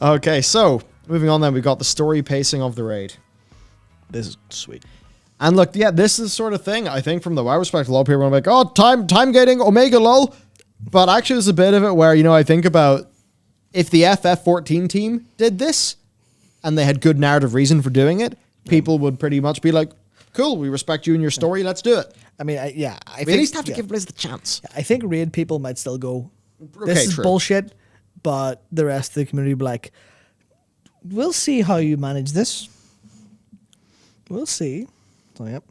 Okay, so moving on then, we've got the story pacing of the raid. This is sweet. And look, yeah, this is the sort of thing, I think, from the WoW perspective, a lot of people are like, oh, time gating, Omega lol. But actually, there's a bit of it where, I think about if the FF14 team did this and they had good narrative reason for doing it, people would pretty much be like, cool, we respect you and your story, let's do it. I mean, I We think, at least have to give Blizz the chance. I think raid people might still go, this Okay, is true. bullshit, but the rest of the community will be like, we'll see how you manage this. We'll see. So, yep.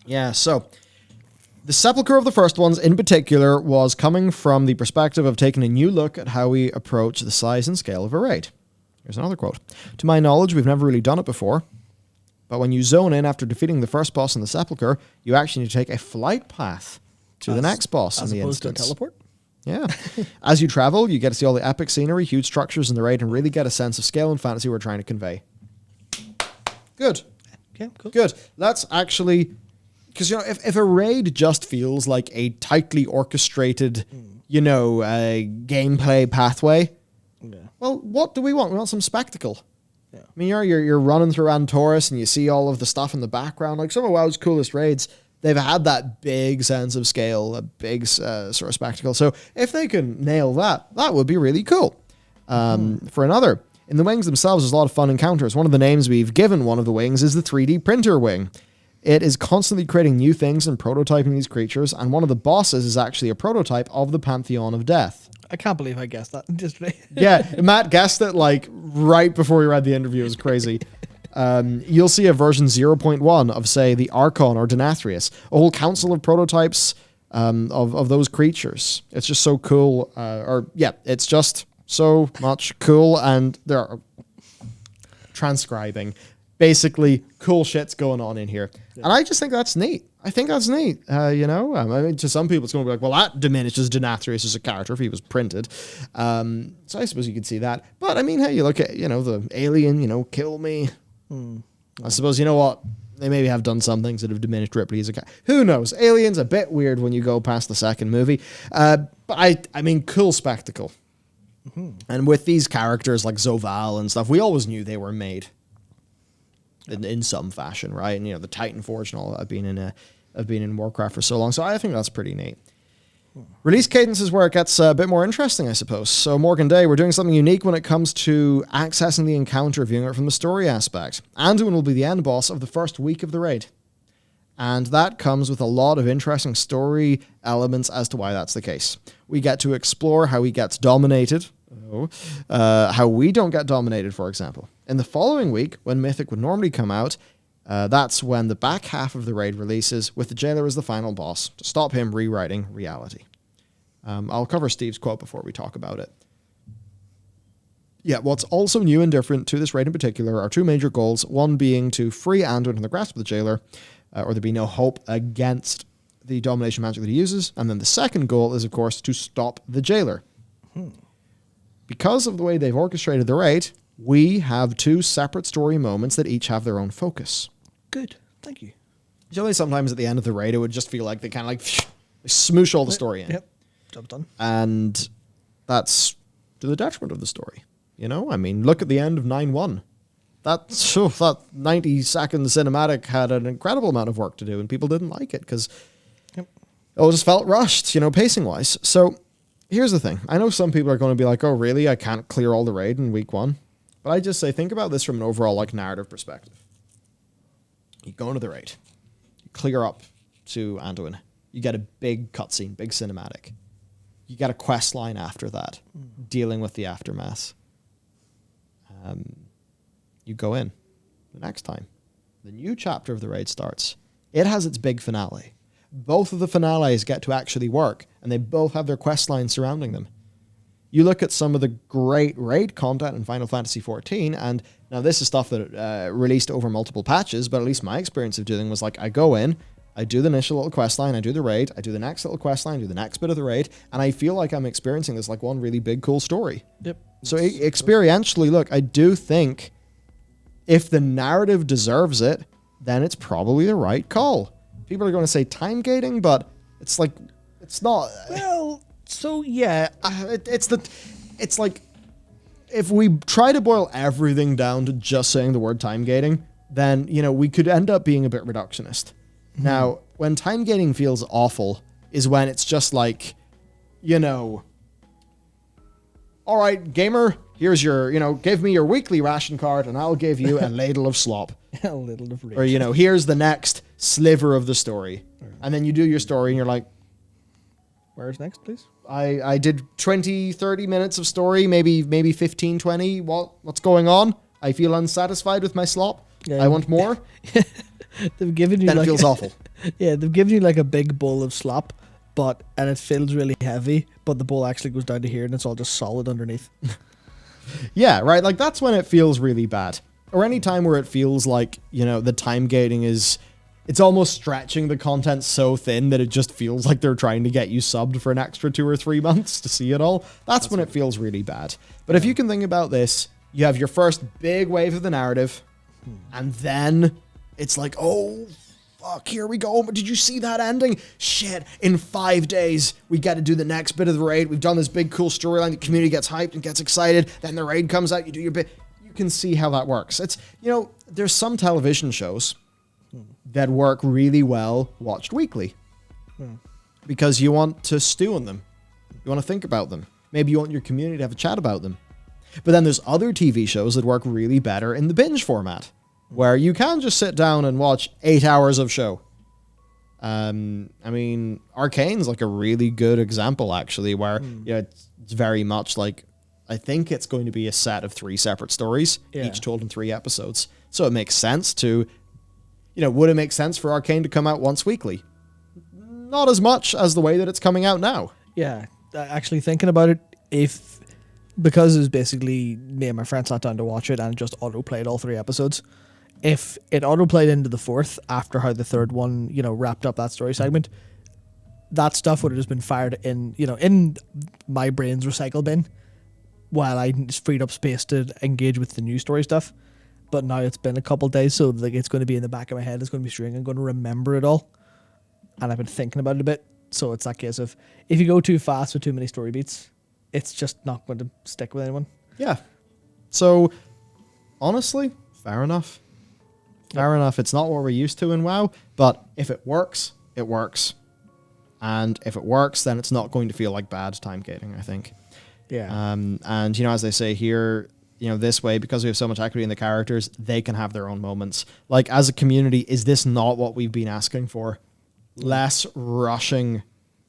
Yeah, so the sepulchre of the first ones in particular was coming from the perspective of taking a new look at how we approach the size and scale of a raid. Here's another quote. To my knowledge, we've never really done it before, but when you zone in after defeating the first boss in the sepulchre, you actually need to take a flight path to the next boss in the As opposed to a instance. teleport? Yeah. As you travel, you get to see all the epic scenery, huge structures in the raid, and really get a sense of scale and fantasy we're trying to convey. Good. Okay, cool. Good. That's actually... Because, if a raid just feels like a tightly orchestrated, gameplay pathway, well, what do we want? We want some spectacle. Yeah. I mean, you're running through Antorus and you see all of the stuff in the background. Like, some of WoW's coolest raids, they've had that big sense of scale, a big sort of spectacle. So if they can nail that, that would be really cool. For another, in the wings themselves, there's a lot of fun encounters. One of the names we've given one of the wings is the 3D printer wing. It is constantly creating new things and prototyping these creatures, and one of the bosses is actually a prototype of the Pantheon of Death. I can't believe I guessed that yesterday. Yeah, Matt guessed it like right before we read the interview. It was crazy. You'll see a version 0.1 of, say, the Archon or Denathrius, a whole council of prototypes of those creatures. It's just so cool. It's just so much cool, and they're transcribing. Basically, cool shit's going on in here. Yeah. And I just think that's neat. I think that's neat. I mean, to some people, it's going to be like, well, that diminishes Denathrius as a character if he was printed. So I suppose you could see that. But, I mean, hey, you look at, the alien, kill me. I suppose, you know what? They maybe have done some things that have diminished Ripley as a character. Who knows? Alien's a bit weird when you go past the second movie. But, I mean, cool spectacle. And with these characters like Zoval and stuff, we always knew they were made. In some fashion, right? And the Titan Forge and all that have been in Warcraft for so long. So I think that's pretty neat. Release cadence is where it gets a bit more interesting, I suppose. So Morgan Day, we're doing something unique when it comes to accessing the encounter, viewing it from the story aspect. Anduin will be the end boss of the first week of the raid. And that comes with a lot of interesting story elements as to why that's the case. We get to explore how he gets dominated. How we don't get dominated, for example. In the following week, when Mythic would normally come out, that's when the back half of the raid releases, with the Jailer as the final boss, to stop him rewriting reality. I'll cover Steve's quote before we talk about it. Yeah, what's also new and different to this raid in particular are two major goals, one being to free Anduin from the grasp of the Jailer, or there be no hope against the domination magic that he uses, and then the second goal is, of course, to stop the Jailer. Because of the way they've orchestrated the raid, we have two separate story moments that each have their own focus. Good. Thank you. Usually sometimes at the end of the raid, it would just feel like they kind of they smoosh all the story in. Yep. Job done. And that's to the detriment of the story. I mean, look at the end of 9-1. That 90-second cinematic had an incredible amount of work to do, and people didn't like it because it all just felt rushed, pacing-wise. So here's the thing. I know some people are going to be like, oh, really? I can't clear all the raid in week 1. But I just say, think about this from an overall narrative perspective. You go into the raid. You clear up to Anduin. You get a big cutscene, big cinematic. You get a quest line after that, dealing with the aftermath. You go in the next time. The new chapter of the raid starts. It has its big finale. Both of the finales get to actually work, and they both have their quest lines surrounding them. You look at some of the great raid content in Final Fantasy XIV, and now this is stuff that released over multiple patches, but at least my experience of doing was I go in, I do the initial little quest line, I do the raid, I do the next little quest line, I do the next bit of the raid, and I feel like I'm experiencing this one really big, cool story. Yep. So experientially, look, I do think if the narrative deserves it, then it's probably the right call. People are going to say time gating, but it's not. Well, so yeah. it's like, if we try to boil everything down to just saying the word time gating, then, we could end up being a bit reductionist. Now, when time gating feels awful is when it's just like, all right, gamer, here's your, give me your weekly ration card and I'll give you a ladle of slop. A little of rage. Or, here's the next sliver of the story. And then you do your story and you're like, where's next, please? I did 20, 30 minutes of story, maybe 15, 20. What's going on? I feel unsatisfied with my slop. Yeah. I want more. They've given you Then it feels awful. Yeah, they've given you like a big bowl of slop, and it feels really heavy, but the bowl actually goes down to here and it's all just solid underneath. Yeah, right. Like that's when it feels really bad. Or any time where it feels like, the time gating it's almost stretching the content so thin that it just feels like they're trying to get you subbed for an extra 2 or 3 months to see it all. That's when it feels really bad. But if you can think about this, you have your first big wave of the narrative, and then it's like, oh, fuck, here we go. Did you see that ending? Shit, in 5 days, we got to do the next bit of the raid. We've done this big, cool storyline. The community gets hyped and gets excited. Then the raid comes out, you do your bit. You can see how that works. It's, there's some television shows that work really well watched weekly because you want to stew on them. You want to think about them. Maybe you want your community to have a chat about them. But then there's other TV shows that work really better in the binge format where you can just sit down and watch 8 hours of show. Arcane's like a really good example actually where it's very much like, I think it's going to be a set of 3 separate stories, each told in 3 episodes. So it makes sense to, would it make sense for Arcane to come out once weekly? Not as much as the way that it's coming out now. Yeah, actually thinking about it, because it was basically me and my friend sat down to watch it and it just auto-played all 3 episodes. If it auto-played into the 4th after how the 3rd one, wrapped up that story segment, that stuff would have just been fired in, in my brain's recycle bin while I just freed up space to engage with the new story stuff. But now it's been a couple days, so like it's going to be in the back of my head. It's going to be string. I'm going to remember it all, and I've been thinking about it a bit. So it's that case of if you go too fast with too many story beats, it's just not going to stick with anyone. Yeah. So honestly, fair enough. Fair enough. It's not what we're used to in WoW, but if it works, it works. And if it works, then it's not going to feel like bad time gating, I think. Yeah. And as they say here, this way, because we have so much equity in the characters, they can have their own moments. Like, as a community, is this not what we've been asking for? Less rushing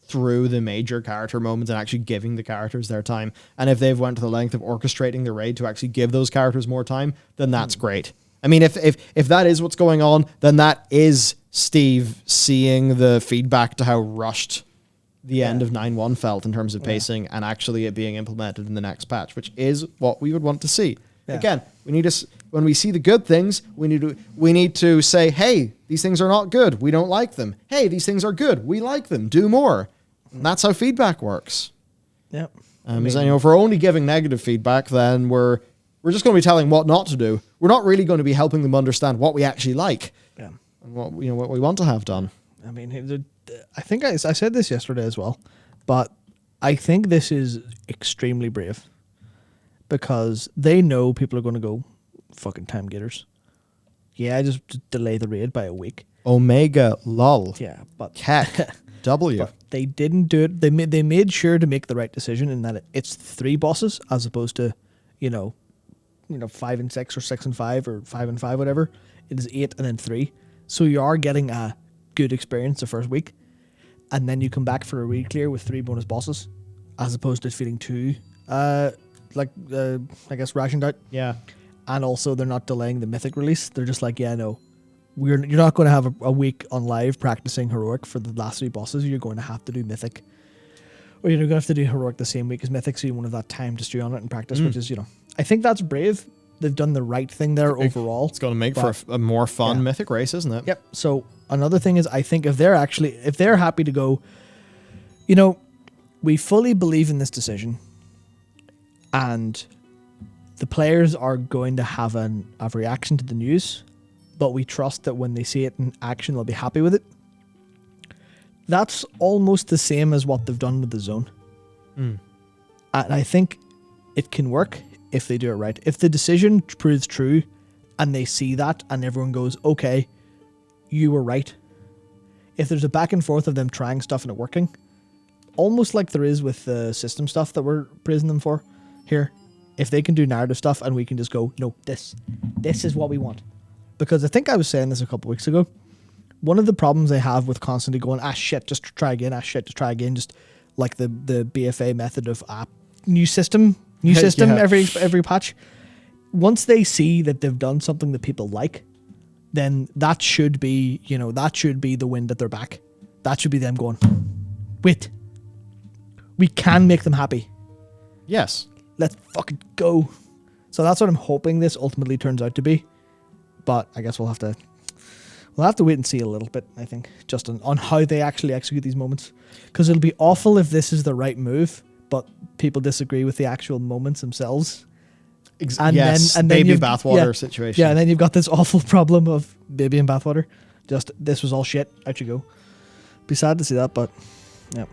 through the major character moments and actually giving the characters their time. And if they've went to the length of orchestrating the raid to actually give those characters more time, then that's great. I mean, if that is what's going on, then that is Steve seeing the feedback to how rushed the end of 9.1 felt in terms of pacing and actually it being implemented in the next patch, which is what we would want to see. Yeah. Again, we need to, when we see the good things, we need to say, hey, these things are not good. We don't like them. Hey, these things are good. We like them. Do more. And that's how feedback works. Yep. If we're only giving negative feedback, then we're just going to be telling what not to do. We're not really going to be helping them understand what we actually like and what we want to have done. I mean, I think I said this yesterday as well, but I think this is extremely brave because they know people are going to go fucking time gators. Yeah, just delay the raid by a week. Omega lol. Yeah, but Cat W. But they didn't do it. They made sure to make the right decision in that it's 3 bosses as opposed to 5 and 6 or 6 and 5 or 5 and 5, whatever. It is 8 and then 3. So you are getting a good experience the first week, and then you come back for a raid clear with 3 bonus bosses, as opposed to feeling 2, I guess rationed out. Yeah. And also they're not delaying the mythic release. They're just like, yeah, no, you're not going to have a week on live practicing heroic for the last 3 bosses. You're going to have to do mythic, or you're going to have to do heroic the same week as mythic, so you won't have that time to stew on it and practice, which is, I think that's brave. They've done the right thing there overall. It's going to make for a more fun mythic race, isn't it? Yep. So another thing is, I think if they're happy to go, we fully believe in this decision, and the players are going to have a reaction to the news, but we trust that when they see it in action, they'll be happy with it. That's almost the same as what they've done with the zone. And I think it can work if they do it right. If the decision proves true and they see that and everyone goes, okay, you were right. If there's a back and forth of them trying stuff and it working, almost like there is with the system stuff that we're praising them for here, if they can do narrative stuff and we can just go, no, this is what we want. Because I think I was saying this a couple weeks ago, one of the problems they have with constantly going, shit, just try again, just try again, just like the BFA method of new system every patch. Once they see that they've done something that people like, then that should be, the wind at their back. That should be them going, wait, we can make them happy. Yes. Let's fucking go. So that's what I'm hoping this ultimately turns out to be. But I guess we'll have to wait and see a little bit, I think, just on how they actually execute these moments. Because it'll be awful if this is the right move, but people disagree with the actual moments themselves. Then baby bathwater situation. Yeah, and then you've got this awful problem of baby and bathwater. Just, this was all shit. Out you go. Be sad to see that, but yeah.